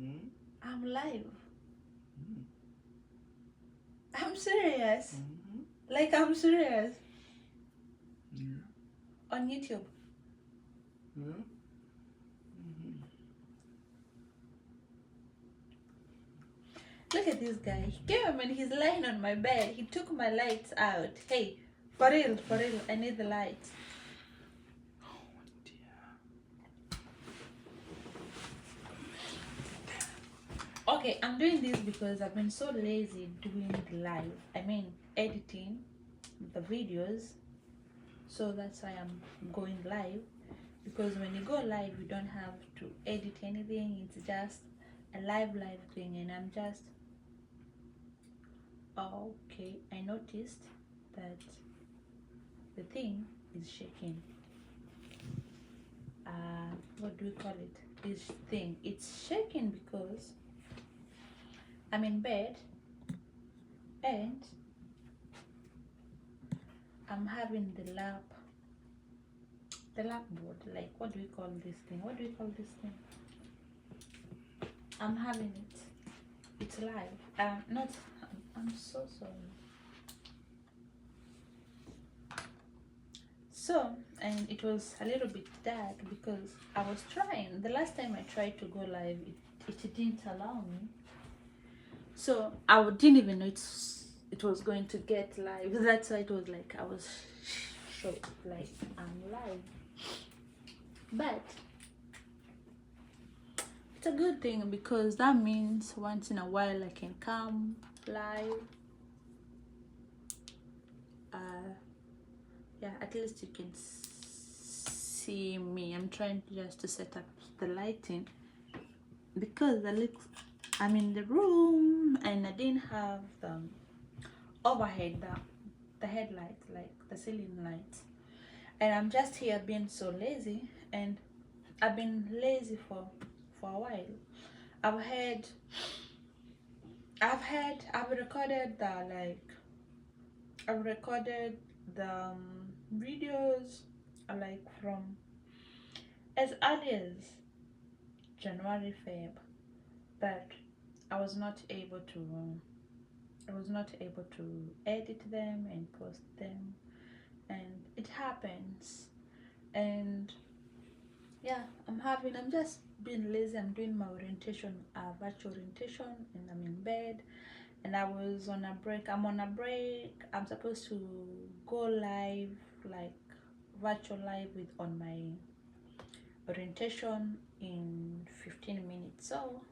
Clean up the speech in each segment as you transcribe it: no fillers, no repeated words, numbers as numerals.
Mm. I'm live. Mm. I'm serious. Mm-hmm. Like, I'm serious. Yeah. On YouTube. Yeah. Mm-hmm. Look at this guy. He came and he's lying on my bed. He took my lights out. Hey, for real, I need the lights. Oh dear. Okay, I'm doing this because I've been so lazy doing the live. I mean, editing the videos. So that's why I'm going live. Because when you go live, you don't have to edit anything. It's just a live thing. And I'm just, oh, okay, I noticed that the thing is shaking. What do we call it? This thing, it's shaking because I'm in bed and I'm having the lap board, like, what do we call this thing? What do we call this thing? I'm having it. It's live. Not. I'm so sorry. So, and it was a little bit dark because I was trying. The last time I tried to go live, it didn't allow me. So didn't even know it was going to get live. That's why it was like I was shocked, like I'm live. But it's a good thing because that means once in a while I can come live. Yeah, at least you can see me. I'm trying just to set up the lighting because I'm in the room and I didn't have overhead the headlights, like the ceiling lights, and I'm just here being so lazy. And I've been lazy for a while. I've had I've recorded I've recorded the videos like from as early as January, Feb, but I was not able to edit them and post them, and it happens. And yeah, I'm just being lazy. I'm doing my orientation, virtual orientation, and I'm in bed. And I was on a break. I'm on a break. I'm supposed to go live, like virtual live with on my orientation in 15 minutes. So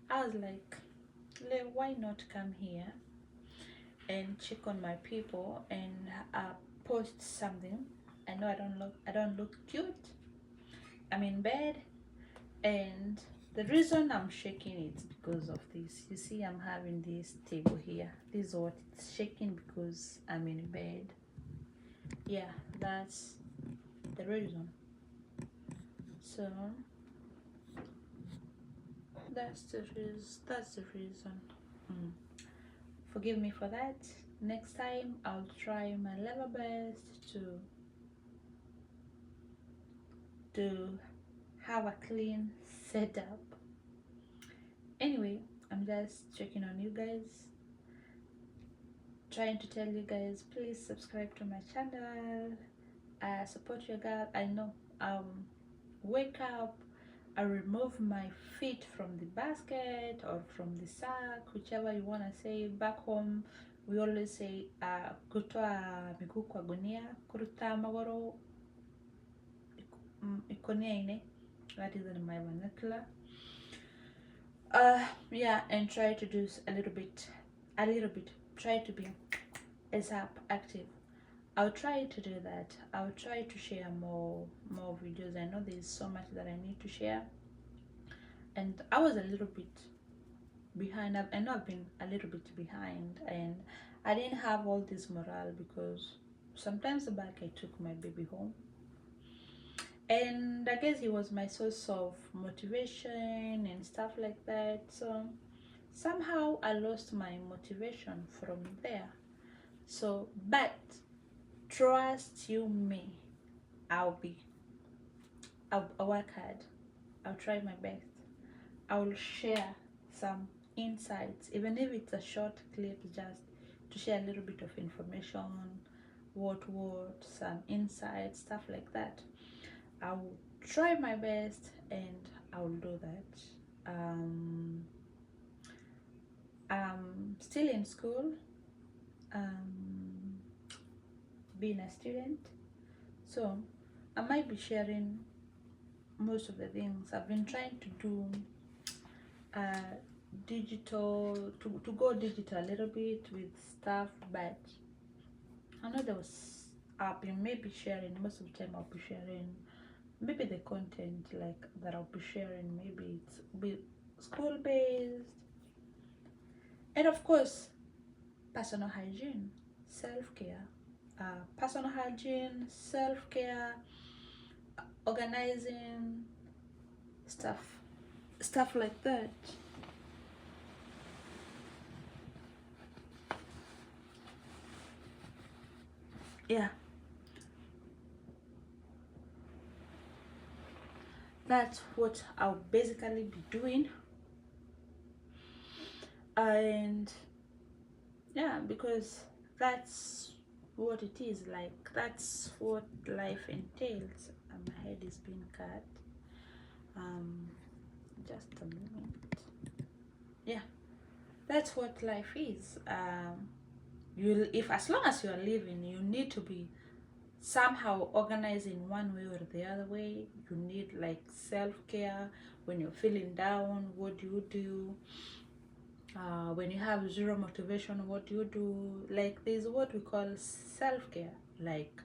I was like, why not come here and check on my people and post something. I know I don't look cute. I'm in bed, and the reason I'm shaking is because of this. You see, I'm having this table here. This is what it's shaking because I'm in bed. Yeah, that's the reason. So that's the reason. Mm. Forgive me for that. Next time I'll try my level best to have a clean setup. Anyway, I'm just checking on you guys, trying to tell you guys, please subscribe to my channel, support your girl. I know, wake up, I remove my feet from the basket or from the sack, whichever you want to say. Back home we always say kutoa miguu kwa gunia, kuruta magoro ikonia ine. That is in my vernacular. Yeah, and try to do a little bit, try to be ASAP active. I'll try to do that. I'll try to share more videos. I know there's so much that I need to share, and I was a little bit behind. I know I've been a little bit behind, and I didn't have all this morale because sometimes back I took my baby home, and I guess he was my source of motivation and stuff like that. So somehow I lost my motivation from there. So, but trust you me, I'll work hard. I'll try my best. I will share some insights, even if it's a short clip, just to share a little bit of information, some insights, stuff like that. I will try my best and I will do that. I'm still in school, being a student, so I might be sharing most of the things I've been trying to do. Digital, to go digital a little bit with stuff, but I know I've been maybe sharing, most of the time I'll be sharing maybe the content like that I'll be sharing, maybe it's be school based, and of course personal hygiene, self-care, personal hygiene, self-care, organizing, stuff like that. Yeah, that's what I'll basically be doing. And yeah, because that's what it is like, that's what life entails. My head is being cut. Just a moment. Yeah, that's what life is. If as long as you're living, you need to be somehow organized in one way or the other way. You need like self-care. When you're feeling down, what do you do? When you have zero motivation, what do you do? Like there's what we call self-care, like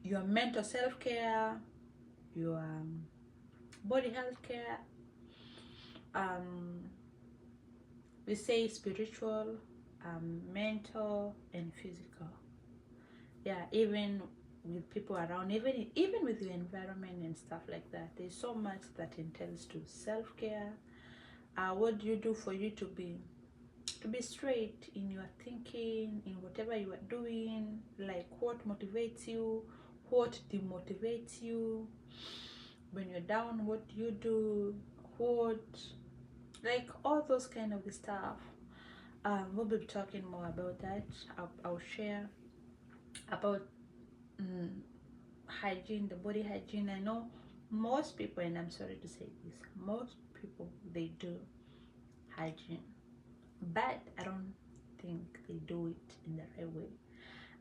your mental self-care, your body health care, we say spiritual, mental and physical. Yeah, even with people around, even with your environment and stuff like that, there's so much that entails to self-care. What do you do for you to be straight in your thinking, in whatever you are doing? Like what motivates you, what demotivates you? When you're down, what do you do? What, like all those kind of stuff. We'll be talking more about that. I'll share about hygiene, the body hygiene. I know most people, and I'm sorry to say this, most people, they do hygiene, but I don't think they do it in the right way.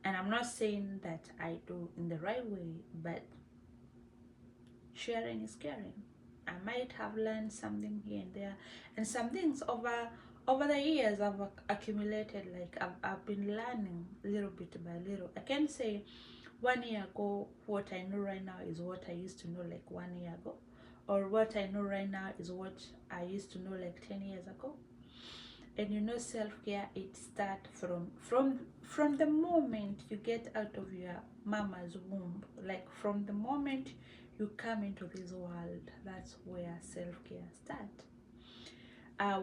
And I'm not saying that I do in the right way, but sharing is caring. I might have learned something here and there, and some things over the years I've accumulated. Like I've been learning little bit by little. I can say 1 year ago what I know right now is what I used to know like 1 year ago, or what I know right now is what I used to know like 10 years ago. And you know, self-care, it starts from the moment you get out of your mama's womb. Like from the moment you come into this world, that's where self-care starts.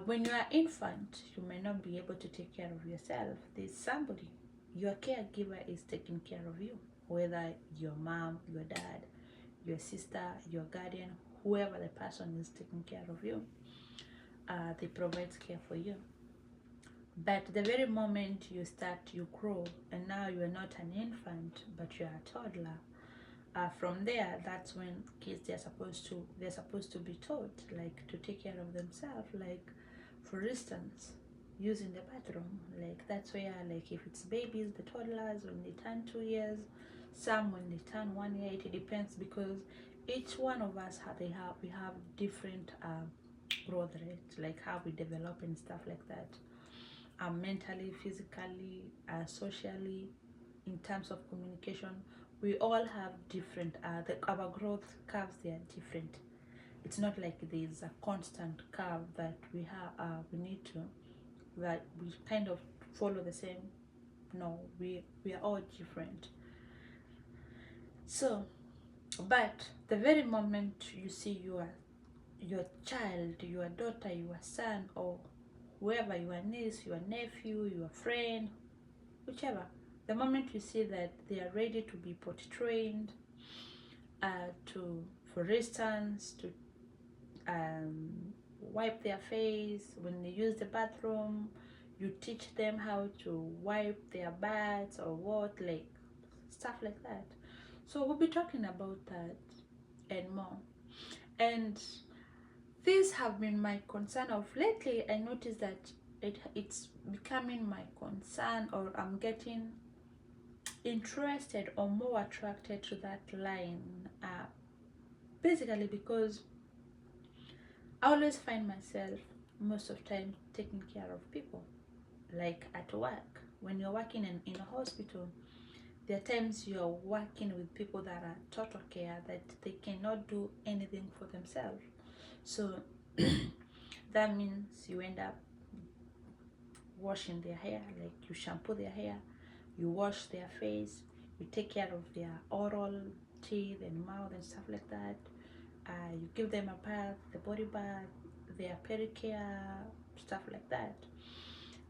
When you are infant, you may not be able to take care of yourself. There's somebody, your caregiver is taking care of you, whether your mom, your dad, your sister, your guardian, whoever the person is taking care of you, they provide care for you. But the very moment you grow, and now you are not an infant, but you are a toddler. From there, that's when kids they're supposed to be taught like to take care of themselves. Like, for instance, using the bathroom. Like that's where, like if it's babies, the toddlers, when they turn 2 years, some when they turn 1 year. It depends, because each one of us we have different growth rates, like how we develop and stuff like that. Mentally, physically, socially, in terms of communication, we all have different our growth curves. They are different. It's not like there's a constant curve that we have we need to, that we kind of follow the same. No, we are all different. So, but the very moment you see your child, your daughter, your son, or whoever, your niece, your nephew, your friend, whichever, the moment you see that they are ready to be potty trained, for instance, to wipe their face when they use the bathroom. You teach them how to wipe their butts or what, like stuff like that. So we'll be talking about that and more. And these have been my concern of lately. I noticed that it's becoming my concern, or I'm getting interested or more attracted to that line, basically because I always find myself most of the time taking care of people, like at work. When you're working in a hospital, there are times you're working with people that are total care, that they cannot do anything for themselves. So that means you end up washing their hair, like you shampoo their hair, you wash their face, you take care of their oral, teeth and mouth and stuff like that. You give them a bath, the body bath, their pedicure, stuff like that.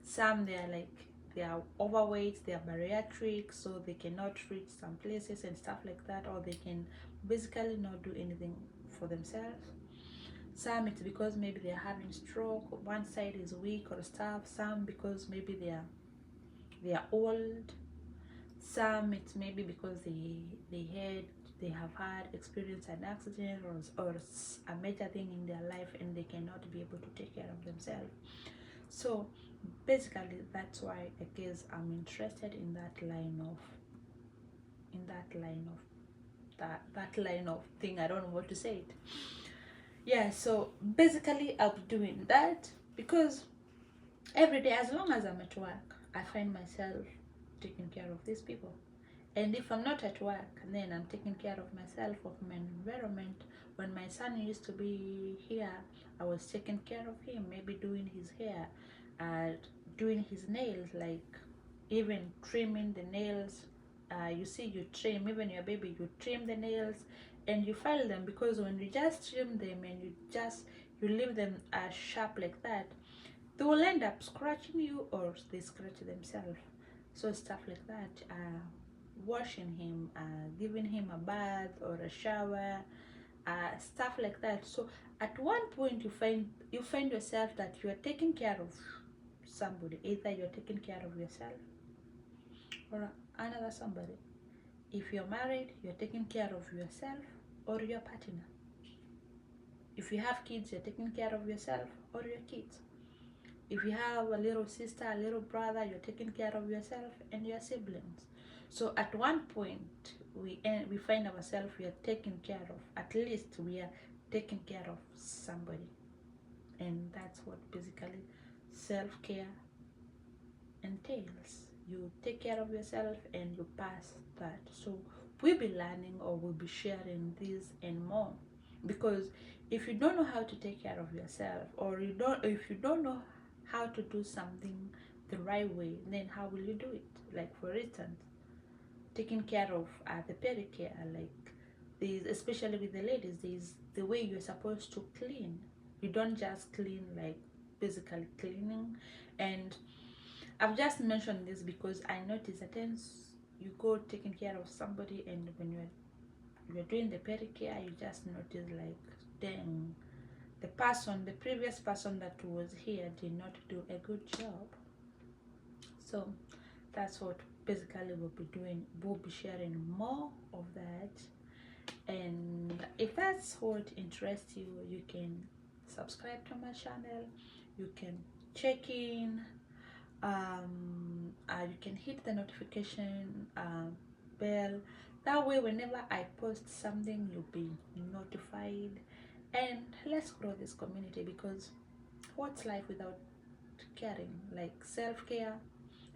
Some they are overweight, they are bariatric, so they cannot reach some places and stuff like that, or they can basically not do anything for themselves. Some it's because maybe they're having stroke, one side is weak or stuff. Some because maybe they are old. Some it's maybe because they have had experienced an accident or a major thing in their life and they cannot be able to take care of themselves. So basically that's why I guess I'm interested in that line of that line of thing. I don't know what to say it. Yeah, so basically I'll be doing that because every day, as long as I'm at work, I find myself taking care of these people. And if I'm not at work, then I'm taking care of myself, of my environment. When my son used to be here, I was taking care of him, maybe doing his hair, doing his nails, like even trimming the nails. You see, you trim, even your baby, you trim the nails and you file them, because when you just trim them and you leave them sharp like that, they will end up scratching you or they scratch themselves. So stuff like that. Washing him, giving him a bath or a shower, stuff like that. So at one point you find yourself that you are taking care of somebody. Either you're taking care of yourself or another somebody. If you're married, you're taking care of yourself or your partner. If you have kids, you're taking care of yourself or your kids. If you have a little sister, a little brother, you're taking care of yourself and your siblings. So at one point, we find ourselves, we are taking care of, at least we are taking care of somebody. And that's what basically self-care entails. You take care of yourself and you pass that. So we'll be learning, or we'll be sharing this and more. Because if you don't know how to take care of yourself, or if you don't know how to do something the right way, then how will you do it? Like for instance, taking care of the pedicure, like these, especially with the ladies, is the way you're supposed to clean. You don't just clean like basically cleaning. And I've just mentioned this because I notice at times you go taking care of somebody, and when you're doing the pedicure, you just notice like, dang, the previous person that was here did not do a good job. So that's what basically we'll be doing. We'll be sharing more of that. And if that's what interests you, you can subscribe to my channel. You can check in. You can hit the notification bell. That way, whenever I post something, you'll be notified. And let's grow this community, because what's life without caring? Like self-care,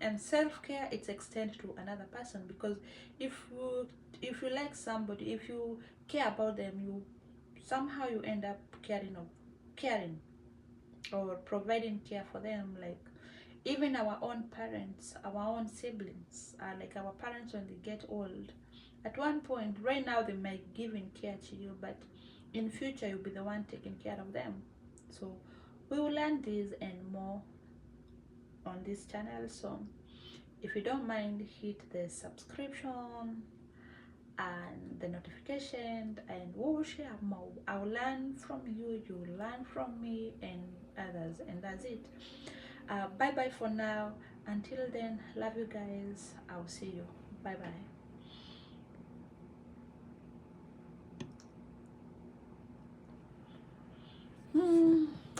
and self-care, it's extend to another person. Because if you like somebody, if you care about them, you somehow you end up caring or providing care for them. Like even our own parents, our own siblings, like our parents, when they get old, at one point, right now they might give in care to you, but in future you'll be the one taking care of them. So we will learn this and more on this channel. So if you don't mind, hit the subscription, and the notification, and we will share more. I'll learn from you, you will learn from me and others, and that's it. Bye bye for now. Until then, love you guys. I'll see you. Bye bye.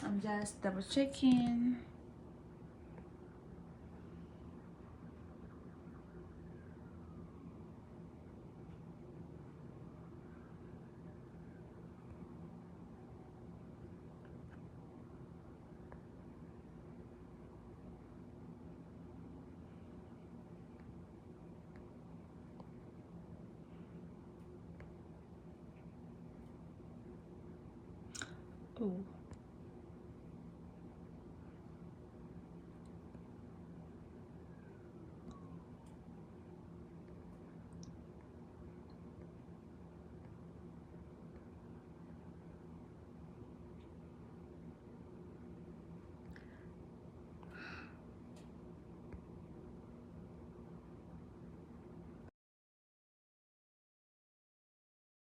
I'm just double checking. Oh.